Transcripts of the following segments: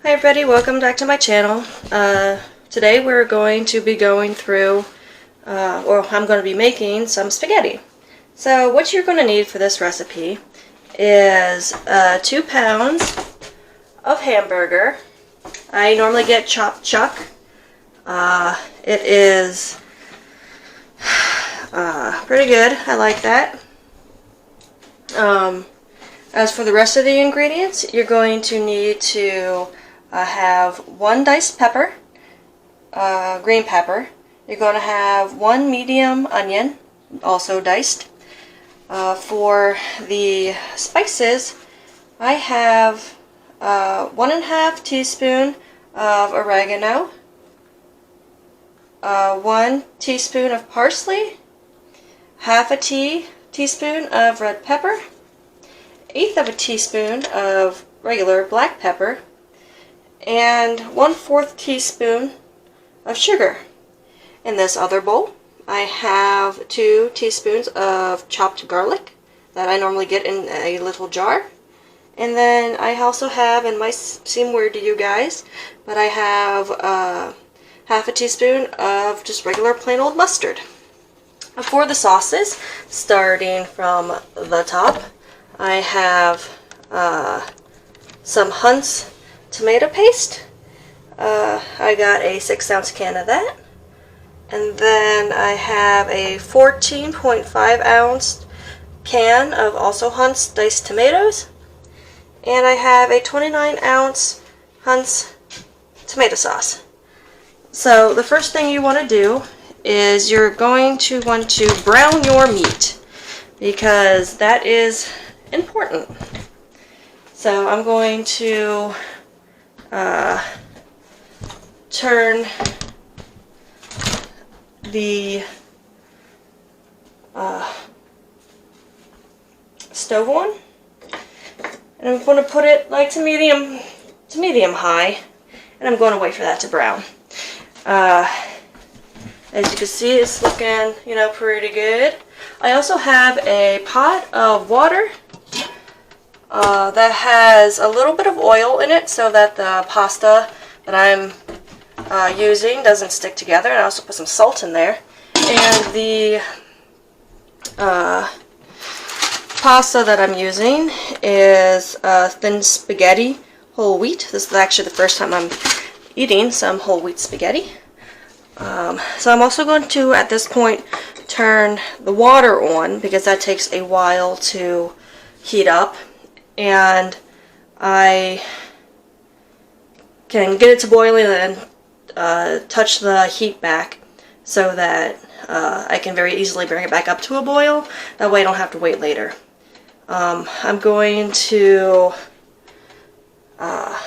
Hi everybody, welcome back to my channel. Today we're going to be going through, or I'm going to be making some spaghetti. So what you're going to need for this recipe is 2 pounds of hamburger. I normally get chopped chuck. It is pretty good, I like that. As for the rest of the ingredients, you're going to need to have 1 diced pepper, green pepper. You're going to have 1 medium onion, also diced. For the spices, I have 1½ teaspoon of oregano, 1 teaspoon of parsley, ½ teaspoon of red pepper, 1/8 teaspoon of regular black pepper, and 1/4 teaspoon of sugar. In this other bowl, I have 2 teaspoons of chopped garlic that I normally get in a little jar. And then I also have, and it might seem weird to you guys, but I have ½ teaspoon of just regular plain old mustard. For the sauces, starting from the top, I have some Hunt's tomato paste. I got a 6-ounce can of that. And then I have a 14.5-ounce can of also Hunt's diced tomatoes. And I have a 29-ounce Hunt's tomato sauce. So the first thing you want to do is you're going to want to brown your meat, because that is important. So I'm going to turn the stove on, and I'm going to put it like to medium high, and I'm going to wait for that to brown. As you can see, it's looking, pretty good. I also have a pot of water that has a little bit of oil in it so that the pasta that I'm using doesn't stick together. And I also put some salt in there. And the pasta that I'm using is thin spaghetti, whole wheat. This is actually the first time I'm eating some whole wheat spaghetti. So I'm also going to, at this point, turn the water on, because that takes a while to heat up, and I can get it to boiling and touch the heat back so that I can very easily bring it back up to a boil. That way I don't have to wait later. I'm going to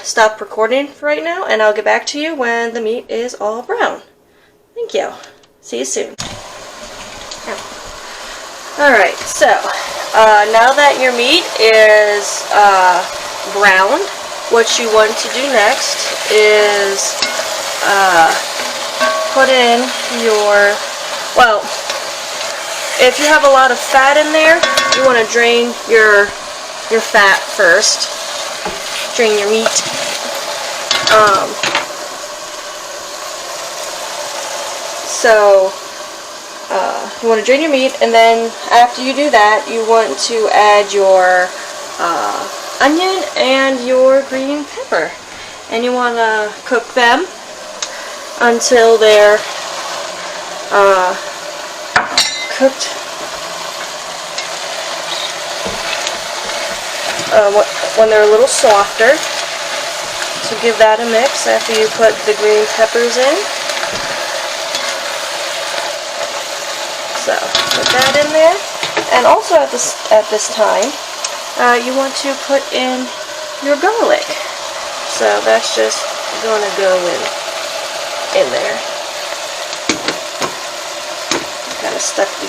stop recording for right now, and I'll get back to you when the meat is all brown. Thank you. See you soon. Alright, so now that your meat is browned, what you want to do next is put in your, well, if you have a lot of fat in there, you want to drain your fat first. Drain your meat. So you want to drain your meat, and then after you do that, you want to add your onion and your green pepper, and you want to cook them until they're cooked. When they're a little softer. So give that a mix after you put the green peppers in. So put that in there, and also at this time, you want to put in your garlic. So that's just going to go in there. Kind of stuck the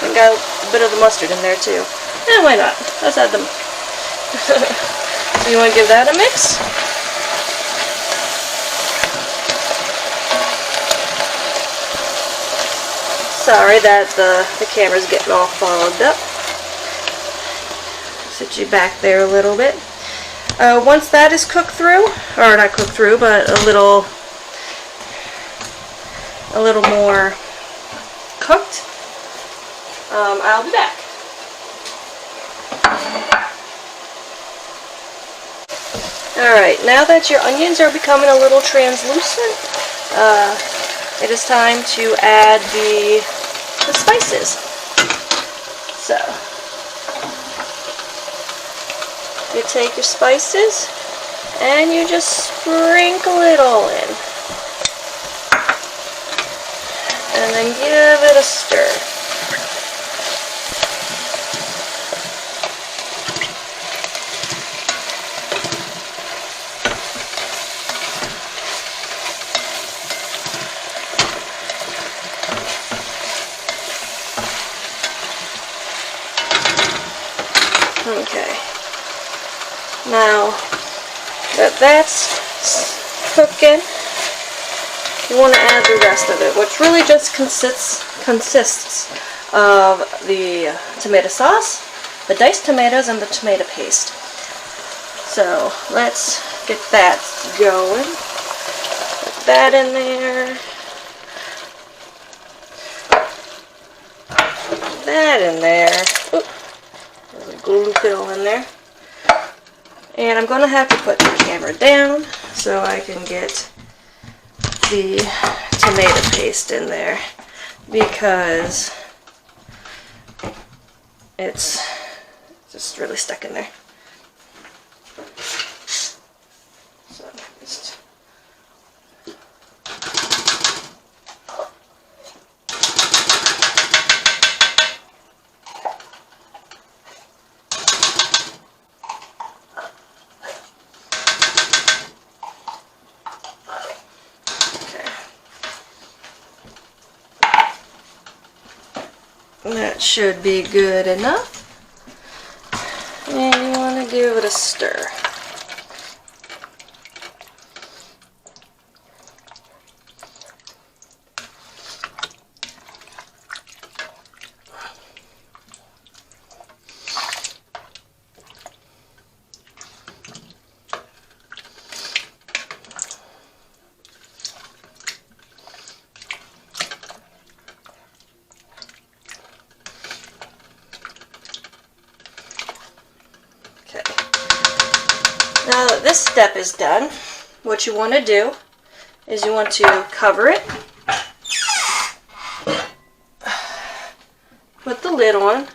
and got a bit of the mustard in there too. And why not? Let's add them. So you want to give that a mix. Sorry that the camera's getting all fogged up. Sit you back there a little bit. Once that is cooked through, or not cooked through, but a little more cooked, I'll be back. Alright, now that your onions are becoming a little translucent, it is time to add the spices. So, you take your spices and you just sprinkle it all in. And then give it a stir. Okay, now that that's cooking, you want to add the rest of it, which really just consists of the tomato sauce, the diced tomatoes, and the tomato paste. So let's get that going. Put that in there. Put that in there. Oop. There's a glue fill in there. And I'm going to have to put the camera down so I can get the tomato paste in there, because it's just really stuck in there. So just that should be good enough. And you want to give it a stir. Now that this step is done, what you want to do is you want to cover it, put the lid on,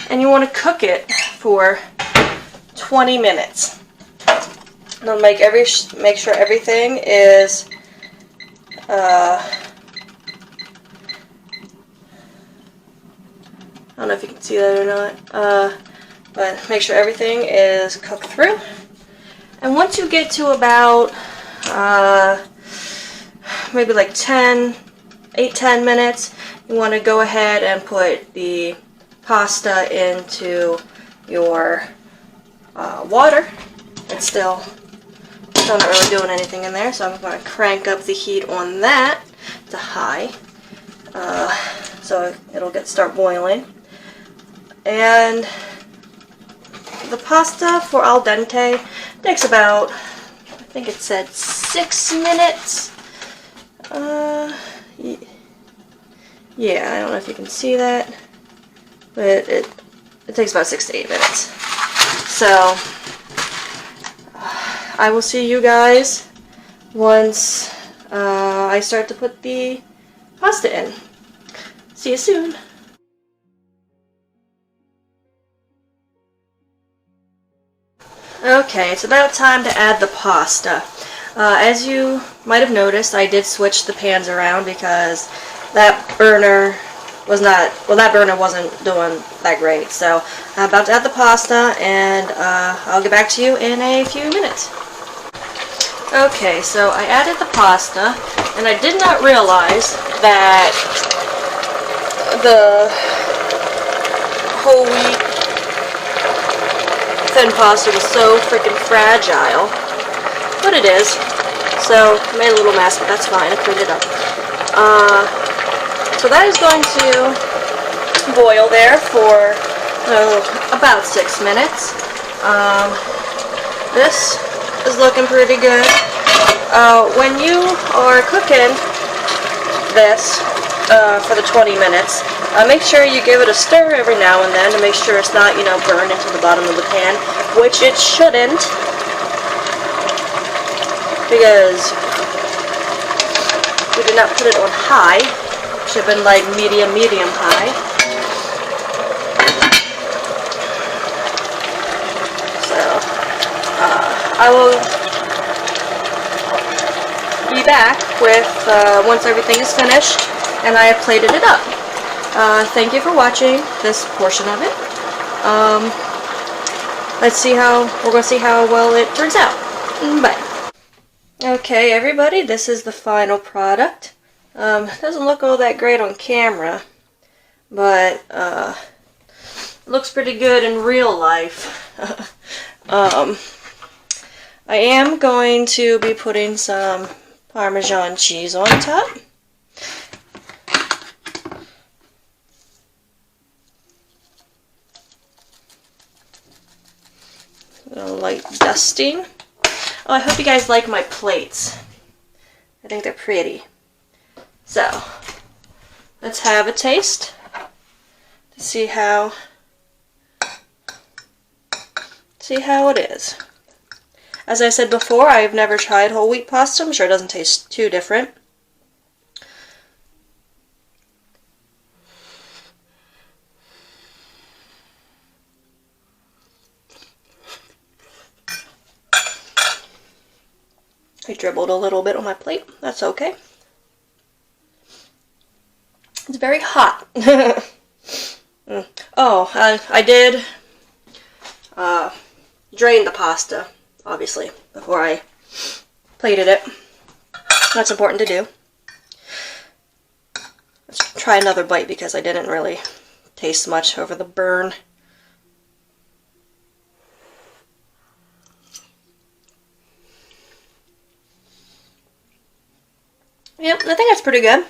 and you want to cook it for 20 minutes. Now make sure everything is I don't know if you can see that or not, but make sure everything is cooked through. And once you get to about maybe like 8-10 minutes, you want to go ahead and put the pasta into your water. It's still not really doing anything in there, so I'm going to crank up the heat on that to high, so it'll start boiling. And the pasta for al dente takes about, I think it said 6 minutes. Yeah, I don't know if you can see that, but it takes about 6 to 8 minutes. So I will see you guys once I start to put the pasta in. See you soon. Okay, it's about time to add the pasta. As you might have noticed, I did switch the pans around because that burner wasn't doing that great. So I'm about to add the pasta, and I'll get back to you in a few minutes. Okay, so I added the pasta, and I did not realize that the whole wheat thin pasta was so freaking fragile, but it is. So I made a little mess, but that's fine. I cleaned it up. So that is going to boil there for So about 6 minutes. This is looking pretty good. When you are cooking this for the 20 minutes, make sure you give it a stir every now and then to make sure it's not, burned into the bottom of the pan, which it shouldn't, because we did not put it on high. It should have been like medium high. So I will be back with once everything is finished and I have plated it up. Thank you for watching this portion of it. We're going to see how well it turns out. Bye. Okay, everybody, this is the final product. Doesn't look all that great on camera, but it looks pretty good in real life. I am going to be putting some Parmesan cheese on top. A light dusting. Oh, I hope you guys like my plates. I think they're pretty. So, let's have a taste to see how it is. As I said before, I've never tried whole wheat pasta. I'm sure it doesn't taste too different. I dribbled a little bit on my plate. That's okay. It's very hot. Oh, I did drain the pasta, obviously, before I plated it. That's important to do. Let's try another bite because I didn't really taste much over the burn. Yep, I think that's pretty good.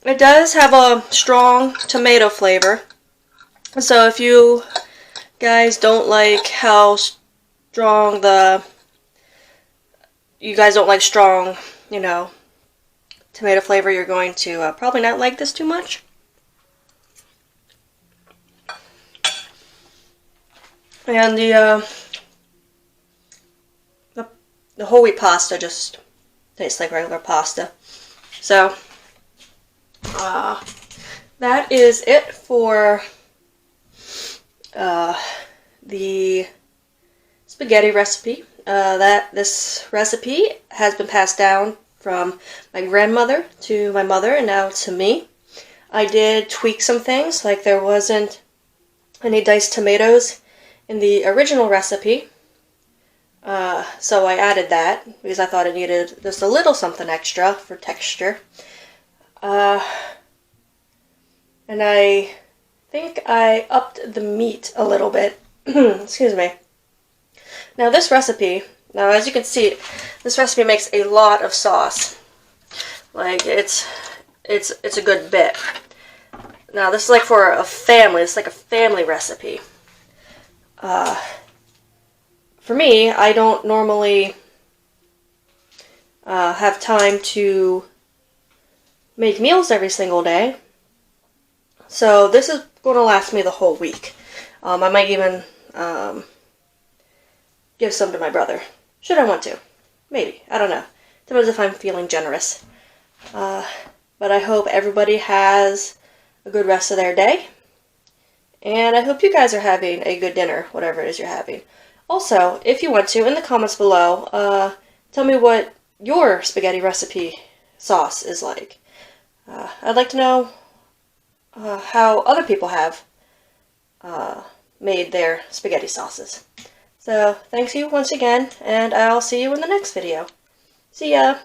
It does have a strong tomato flavor. So if you guys don't like how strong you guys don't like strong, tomato flavor, you're going to probably not like this too much. And the whole wheat pasta just tastes like regular pasta. So, that is it for the spaghetti recipe. This recipe has been passed down from my grandmother to my mother and now to me. I did tweak some things, like there wasn't any diced tomatoes in the original recipe. So I added that because I thought it needed just a little something extra for texture. And I think I upped the meat a little bit. Excuse me. Now this recipe, as you can see, this recipe makes a lot of sauce. Like it's a good bit. Now this is like for a family. It's like a family recipe. For me, I don't normally have time to make meals every single day. So this is going to last me the whole week. I might even give some to my brother. Should I want to? Maybe. I don't know. Depends if I'm feeling generous. But I hope everybody has a good rest of their day. And I hope you guys are having a good dinner, whatever it is you're having. Also, if you want to, in the comments below, tell me what your spaghetti recipe sauce is like. I'd like to know how other people have made their spaghetti sauces. So, thanks you once again, and I'll see you in the next video. See ya!